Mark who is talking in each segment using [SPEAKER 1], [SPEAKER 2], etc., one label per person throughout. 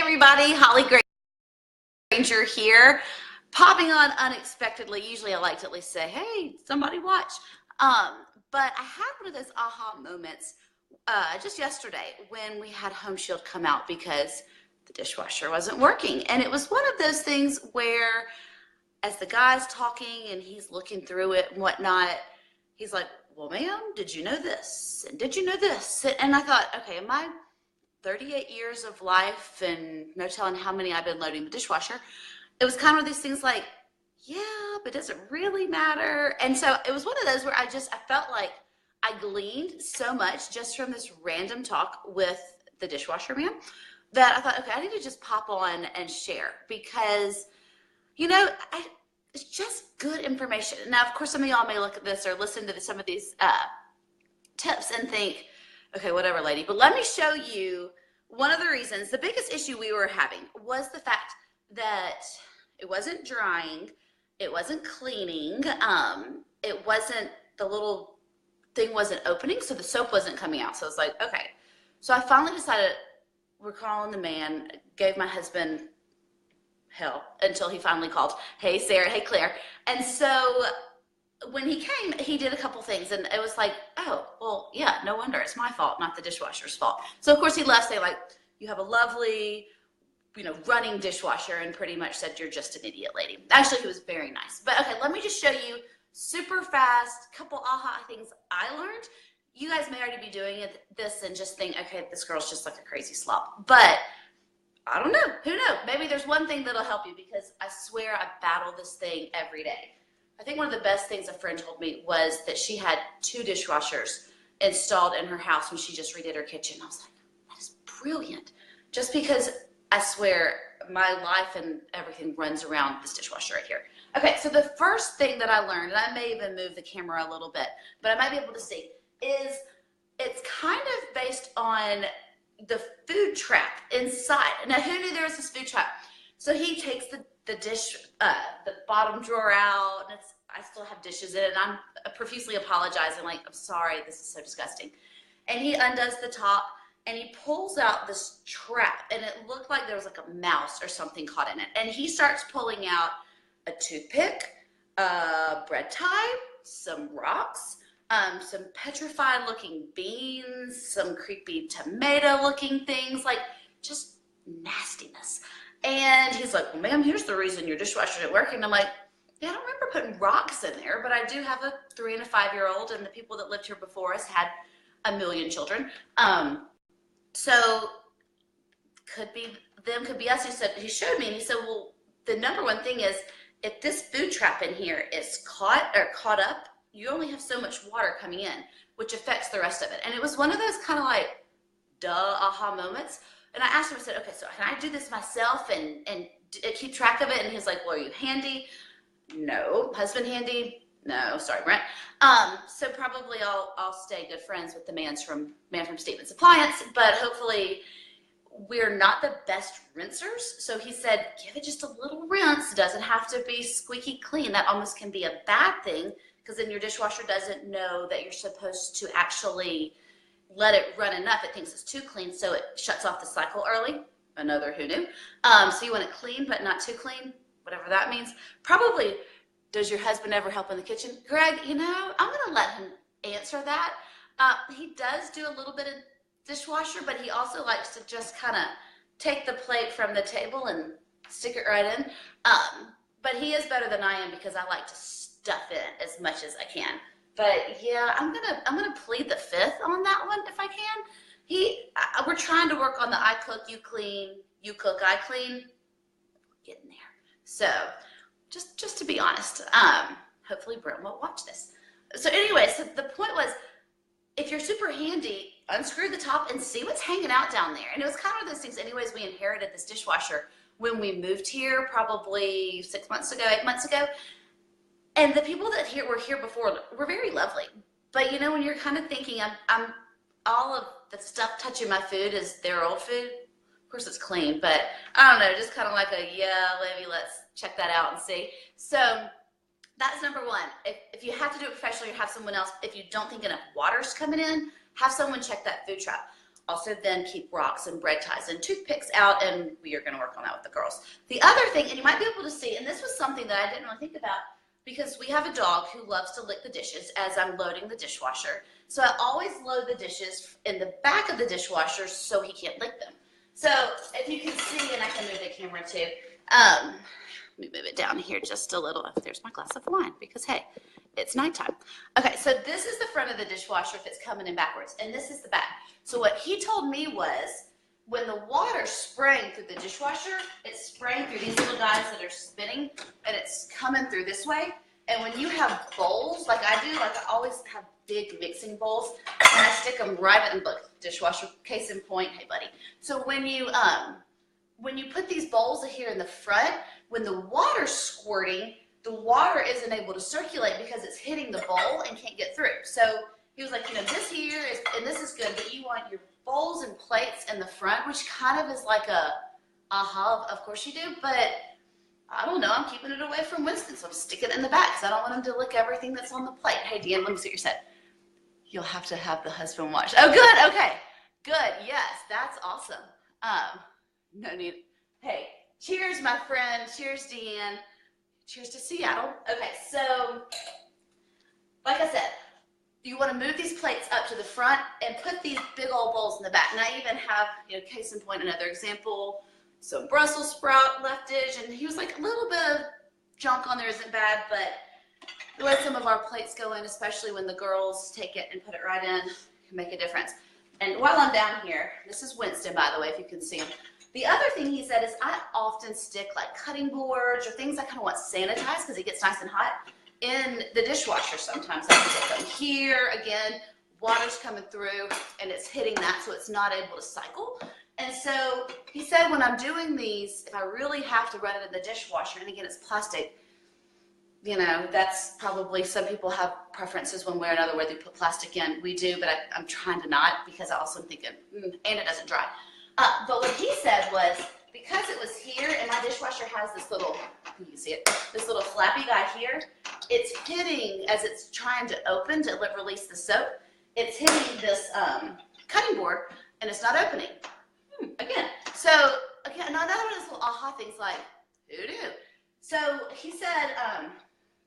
[SPEAKER 1] everybody, Holly Granger here, popping on unexpectedly. Usually I like to at least say, hey, somebody watch. But I had one of those aha moments just yesterday when we had Home Shield come out because the dishwasher wasn't working. And it was one of those things where as the guy's talking and he's looking through it and whatnot, he's like, well, ma'am, did you know this? And did you know this? And I thought, okay, am I 38 years of life and no telling how many I've been loading the dishwasher? It was kind of these things like, yeah, but does it really matter? And so it was one of those where I felt like I gleaned so much just from this random talk with the dishwasher man that I thought, okay, I need to just pop on and share because, you know, it's just good information. Now, of course, some of y'all may look at this or listen to some of these tips and think, okay, whatever, lady. But let me show you one of the reasons. The biggest issue we were having was the fact that it wasn't drying, it wasn't cleaning, it wasn't, the little thing wasn't opening, so the soap wasn't coming out. So I was like, okay. So I finally decided we're calling the man, gave my husband hell until he finally called. Hey, Sarah. Hey, Claire. And so when he came, he did a couple things, and it was like, oh, well, yeah, no wonder. It's my fault, not the dishwasher's fault. So, of course, he left saying, like, you have a lovely, running dishwasher, and pretty much said, you're just an idiot, lady. Actually, he was very nice. But, okay, let me just show you super fast, couple aha things I learned. You guys may already be doing this and just think, okay, this girl's just like a crazy slop. But I don't know. Who knows? Maybe there's one thing that'll help you because I swear I battle this thing every day. I think one of the best things a friend told me was that she had 2 dishwashers installed in her house when she just redid her kitchen. I was like, that is brilliant. Just because I swear my life and everything runs around this dishwasher right here. Okay, so the first thing that I learned, and I may even move the camera a little bit, but I might be able to see, is it's kind of based on the food trap inside. Now, who knew there was this food trap? So he takes the bottom drawer out, and I still have dishes in it, and I'm profusely apologizing, like, I'm sorry, this is so disgusting. And he undoes the top, and he pulls out this trap, and it looked like there was like a mouse or something caught in it. And he starts pulling out a toothpick, a bread tie, some rocks, some petrified looking beans, some creepy tomato looking things, like just nastiness. And he's like, well, ma'am, here's the reason your dishwasher isn't working. I'm like, yeah, I don't remember putting rocks in there, but I do have a 3- and 5-year-old, and the people that lived here before us had a million children. So could be them, could be us. He showed me, and he said, well, the number one thing is if this food trap in here is caught up, you only have so much water coming in, which affects the rest of it. And it was one of those kind of like, duh, aha moments. And I asked him, I said, okay, so can I do this myself and keep track of it? And he's like, well, are you handy? No. Husband handy? No. Sorry, Brent. So probably I'll stay good friends with the man from Stevens Appliance, but hopefully we're not the best rinsers. So he said, give it just a little rinse. It doesn't have to be squeaky clean. That almost can be a bad thing because then your dishwasher doesn't know that you're supposed to actually let it run enough. It thinks it's too clean, so it shuts off the cycle early. Another who knew. So you want it clean, but not too clean, whatever that means. Probably, does your husband ever help in the kitchen? Greg, I'm going to let him answer that. He does do a little bit of dishwasher, but he also likes to just kind of take the plate from the table and stick it right in. But he is better than I am because I like to stuff it as much as I can. But yeah, I'm gonna plead the fifth on that one if I can. We're trying to work on the I cook, you clean, you cook, I clean. Getting there. So just to be honest, hopefully Brent won't watch this. So anyway, so the point was, if you're super handy, unscrew the top and see what's hanging out down there. And it was kind of those things. Anyways, we inherited this dishwasher when we moved here, probably 6 months ago, 8 months ago. And the people that were here before were very lovely. But when you're kind of thinking, I'm all of the stuff touching my food is their old food. Of course, it's clean, but I don't know, just kind of like let's check that out and see. So that's number one. If you have to do it professionally or have someone else, if you don't think enough water's coming in, have someone check that food trap. Also then keep rocks and bread ties and toothpicks out, and we are gonna work on that with the girls. The other thing, and you might be able to see, and this was something that I didn't really think about, because we have a dog who loves to lick the dishes as I'm loading the dishwasher. So I always load the dishes in the back of the dishwasher so he can't lick them. So if you can see, and I can move the camera too, let me move it down here just a little. There's my glass of wine, because hey, it's nighttime. Okay, so this is the front of the dishwasher if it's coming in backwards, and this is the back. So what he told me was, when the water's spraying through the dishwasher, it's spraying through these little guys that are spinning, and it's coming through this way. And when you have bowls, like I do, like I always have big mixing bowls, and I stick them right in, look, dishwasher, case in point, hey buddy. So when you put these bowls here in the front, when the water's squirting, the water isn't able to circulate because it's hitting the bowl and can't get through. So he was like, you know, this here is, and this is good, but you want your bowls and plates in the front, which kind of is like a, of course you do, but I don't know, I'm keeping it away from Winston, so I'm sticking it in the back because I don't want him to lick everything that's on the plate. Hey, Deanne, let me see what you said. You'll have to have the husband watch. Oh, good, okay, good, yes, that's awesome. No need, hey, cheers, my friend, cheers, Deanne, cheers to Seattle. Okay, so, like I said, you want to move these plates up to the front and put these big old bowls in the back. And I even have, you know, case in point, another example, some Brussels sprout leftage, and he was like, a little bit of junk on there isn't bad, but let some of our plates go in, especially when the girls take it and put it right in, can make a difference. And while I'm down here, this is Winston, by the way, if you can see him. The other thing he said is I often stick like cutting boards or things I kind of want sanitized because it gets nice and hot in the dishwasher. Sometimes I can get them here. Again, water's coming through and it's hitting that, so it's not able to cycle. And so he said when I'm doing these, if I really have to run it in the dishwasher, and again, it's plastic, you know, that's probably, some people have preferences one way or another where they put plastic in. We do, but I'm trying to not, because I also am thinking, and it doesn't dry. But what he said was, because it was here, and my dishwasher has this little, you can see it, this little flappy guy here, it's hitting, as it's trying to open to release the soap, it's hitting this cutting board, and it's not opening. Again, so, again, another one of those little aha things like, who knew? So he said,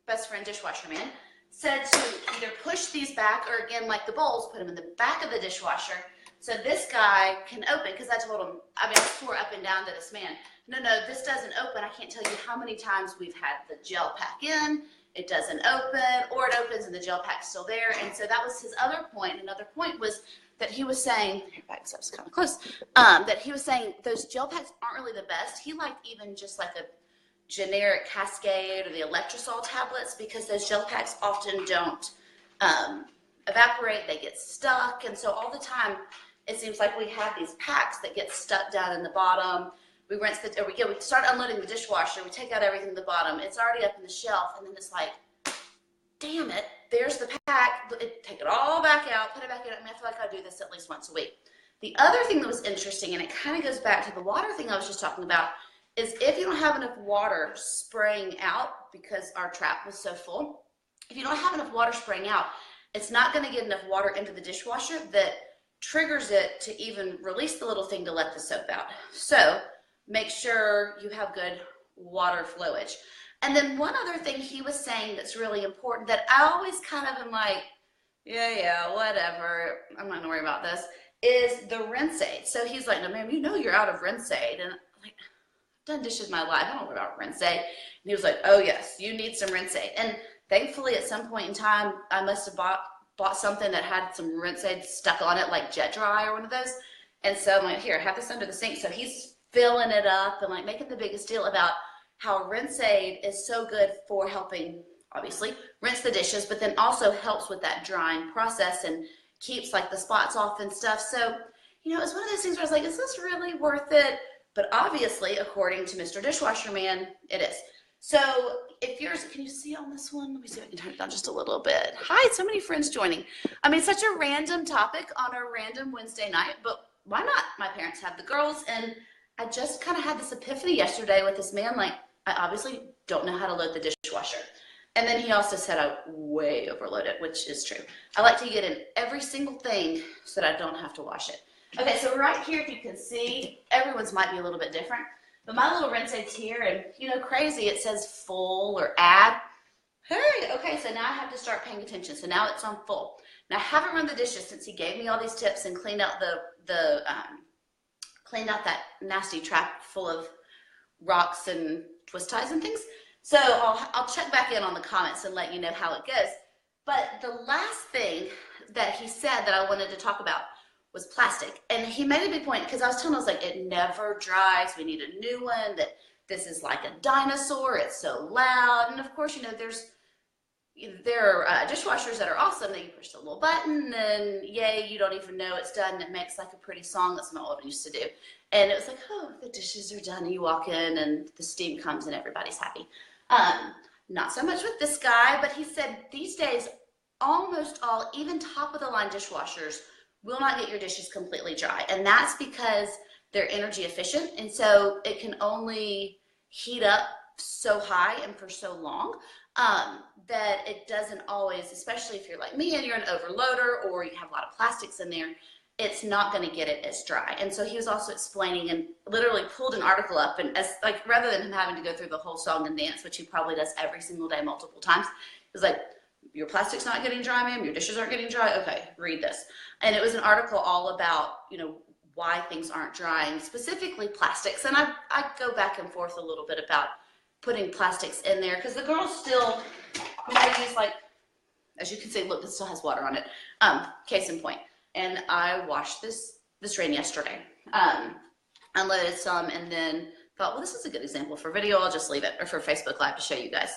[SPEAKER 1] best friend dishwasher man, said to either push these back, or again, like the bowls, put them in the back of the dishwasher, so this guy can open, because I told him, I mean, I swore up and down to this man, no, this doesn't open. I can't tell you how many times we've had the gel pack in, it doesn't open, or it opens and the gel pack's still there. And so that was his other point. Another point was that he was saying, back steps kind of close, that he was saying those gel packs aren't really the best. He liked even just like a generic Cascade or the Electrosol tablets, because those gel packs often don't evaporate, they get stuck. And so all the time, it seems like we have these packs that get stuck down in the bottom. We rinse the, or we start unloading the dishwasher, we take out everything at the bottom, it's already up in the shelf, and then it's like, damn it, there's the pack, take it all back out, put it back in. I mean, I feel like I do this at least once a week. The other thing that was interesting, and it kind of goes back to the water thing I was just talking about, is if you don't have enough water spraying out, because our trap was so full, if you don't have enough water spraying out, it's not going to get enough water into the dishwasher that triggers it to even release the little thing to let the soap out. So make sure you have good water flowage. And then one other thing he was saying that's really important that I always kind of am like, yeah, whatever, I'm not gonna worry about this, is the rinse aid. So he's like, no, ma'am, you know you're out of rinse aid. And I'm like, I've done dishes my life, I don't know about rinse aid. And he was like, oh yes, you need some rinse aid. And thankfully at some point in time, I must have bought something that had some rinse aid stuck on it, like Jet Dry or one of those. And so I'm like, here, I have this under the sink. So he's filling it up and like making the biggest deal about how rinse aid is so good for helping, obviously, rinse the dishes, but then also helps with that drying process and keeps like the spots off and stuff. So, you know, it's one of those things where I was like, is this really worth it? But obviously, according to Mr. Dishwasher Man, it is. So if yours, can you see on this one? Let me see if I can turn it down just a little bit. Hi, so many friends joining. I mean, such a random topic on a random Wednesday night, but why not? My parents have the girls, and I just kind of had this epiphany yesterday with this man, like, I obviously don't know how to load the dishwasher. And then he also said I way overload it, which is true. I like to get in every single thing so that I don't have to wash it. Okay, so right here, if you can see, everyone's might be a little bit different, but my little rinse aid's here, and you know, crazy, it says full or add. Hey, okay, so now I have to start paying attention. So now it's on full. Now I haven't run the dishes since he gave me all these tips and cleaned out cleaned out that nasty trap full of rocks and twist ties and things. So I'll check back in on the comments and let you know how it goes. But the last thing that he said that I wanted to talk about was plastic. And he made a big point because I was telling him, I was like, it never dries. We need a new one. That this is like a dinosaur. It's so loud. And of course, you know, there are dishwashers that are awesome that you push the little button and yay, you don't even know it's done. It makes like a pretty song. That's what I used to do. And it was like, oh, the dishes are done. And you walk in and the steam comes and everybody's happy. Not so much with this guy, but he said these days, almost all, even top of the line dishwashers will not get your dishes completely dry. And that's because they're energy efficient. And so it can only heat up so high and for so long that it doesn't always, especially if you're like me and you're an overloader or you have a lot of plastics in there, it's not going to get it as dry. And so he was also explaining and literally pulled an article up, and as like rather than him having to go through the whole song and dance, which he probably does every single day multiple times, he was like, your plastic's not getting dry, ma'am, your dishes aren't getting dry, okay, read this. And it was an article all about, you know, why things aren't drying, specifically plastics. And I go back and forth a little bit about putting plastics in there because the girls still, you know, use like, as you can see, look, it still has water on it. Case in point. And I washed this drain yesterday. Unloaded some and then thought, well, this is a good example for video. I'll just leave it, or for Facebook Live to show you guys.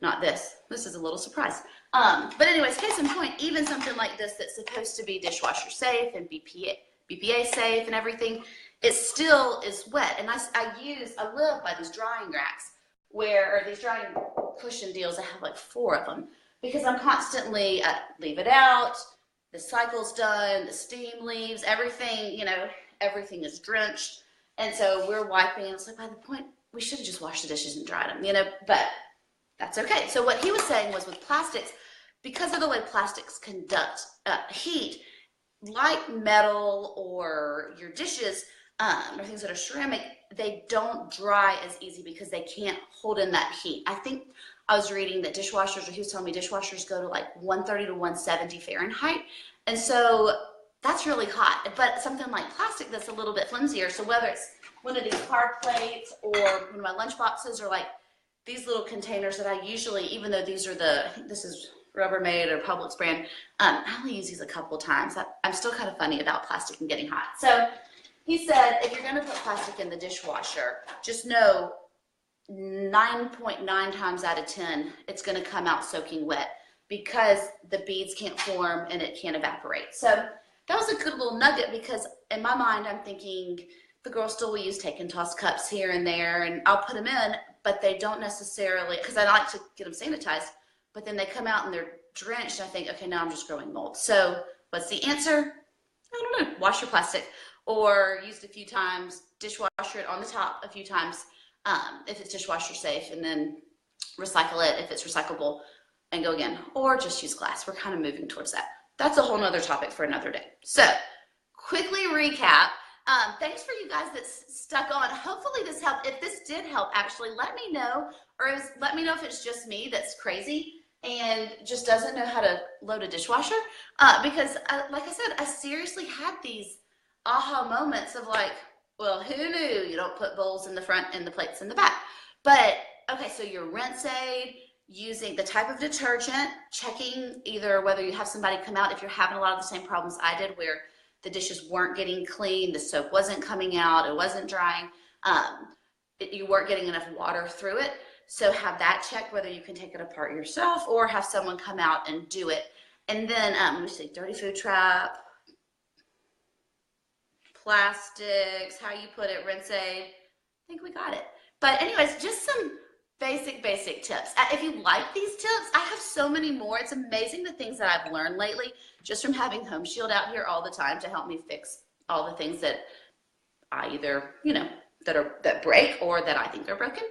[SPEAKER 1] Not this. This is a little surprise. But anyways, case in point, even something like this that's supposed to be dishwasher safe and BPA safe and everything, it still is wet. And I live by these drying racks or these drying cushion deals. I have like 4 of them because I'm constantly leave it out. The cycle's done, the steam leaves, everything, you know, everything is drenched. And so we're wiping, and it's like, by the point, we should have just washed the dishes and dried them, you know, but that's okay. So what he was saying was with plastics, because of the way plastics conduct heat, like metal or your dishes or things that are ceramic, they don't dry as easy because they can't hold in that heat. I think I was reading that dishwashers, or he was telling me dishwashers go to like 130 to 170 Fahrenheit. And so that's really hot. But something like plastic that's a little bit flimsier, so whether it's one of these hard plates or one of my lunch boxes or like these little containers that I usually, even though these are this is Rubbermaid or Publix brand, I only use these a couple times. I'm still kind of funny about plastic and getting hot. So he said, if you're going to put plastic in the dishwasher, just know 9.9 times out of 10, it's going to come out soaking wet because the beads can't form and it can't evaporate. So that was a good little nugget because in my mind, I'm thinking the girls still will use take and toss cups here and there, and I'll put them in, but they don't necessarily, because I like to get them sanitized, but then they come out and they're drenched. I think, okay, now I'm just growing mold. So what's the answer? I don't know. Wash your plastic, or use it a few times, dishwasher it on the top a few times if it's dishwasher safe, and then recycle it if it's recyclable and go again, or just use glass. We're kind of moving towards that. That's a whole nother topic for another day. So quickly recap. Thanks for you guys that stuck on. Hopefully this helped. If this did help, actually, let me know, or let me know if it's just me that's crazy and just doesn't know how to load a dishwasher. Because like I said, I seriously had these aha moments of like, well, who knew you don't put bowls in the front and the plates in the back? But okay, so your rinse aid, using the type of detergent, checking either whether you have somebody come out if you're having a lot of the same problems I did where the dishes weren't getting clean, the soap wasn't coming out, it wasn't drying, you weren't getting enough water through it. So have that checked, whether you can take it apart yourself or have someone come out and do it. And then, let me see, dirty food trap, plastics, how you put it, rinse aid. I think we got it. But anyways, just some basic tips. If you like these tips, I have so many more. It's amazing the things that I've learned lately just from having Home Shield out here all the time to help me fix all the things that I either, you know, that break or that I think are broken.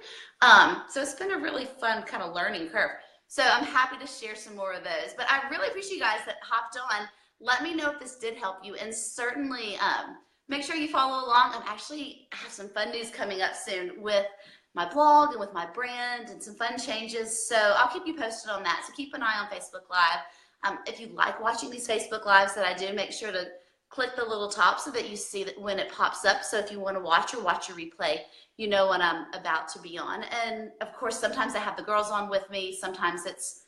[SPEAKER 1] So it's been a really fun kind of learning curve. So I'm happy to share some more of those. But I really appreciate you guys that hopped on. Let me know if this did help you, and certainly make sure you follow along. I have some fun news coming up soon with my blog and with my brand and some fun changes. So I'll keep you posted on that. So keep an eye on Facebook Live. If you like watching these Facebook Lives that I do, make sure to click the little top so that you see that when it pops up. So if you want to watch or watch a replay, you know when I'm about to be on. And of course, sometimes I have the girls on with me. Sometimes it's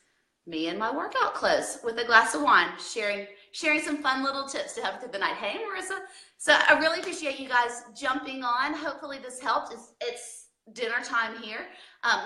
[SPEAKER 1] me in my workout clothes with a glass of wine, sharing some fun little tips to have through the night. Hey, Marissa. So I really appreciate you guys jumping on. Hopefully this helped. It's dinner time here,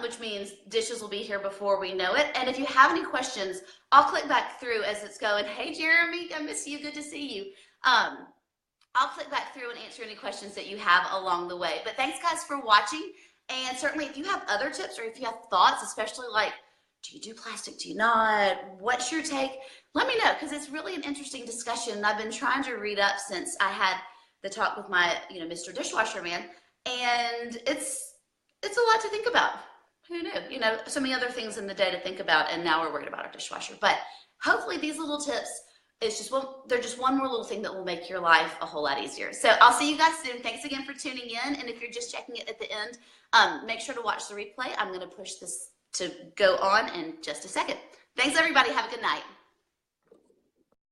[SPEAKER 1] which means dishes will be here before we know it. And if you have any questions, I'll click back through as it's going. Hey, Jeremy, I miss you. Good to see you. I'll click back through and answer any questions that you have along the way. But thanks, guys, for watching. And certainly, if you have other tips or if you have thoughts, especially like, do you do plastic? Do you not? What's your take? Let me know, because it's really an interesting discussion. I've been trying to read up since I had the talk with my, Mr. Dishwasher man, and it's a lot to think about. Who knew? So many other things in the day to think about, and now we're worried about our dishwasher. But hopefully, these little tips they're just one more little thing that will make your life a whole lot easier. So I'll see you guys soon. Thanks again for tuning in. And if you're just checking it at the end, make sure to watch the replay. I'm going to push this to go on in just a second. Thanks, everybody. Have a good night.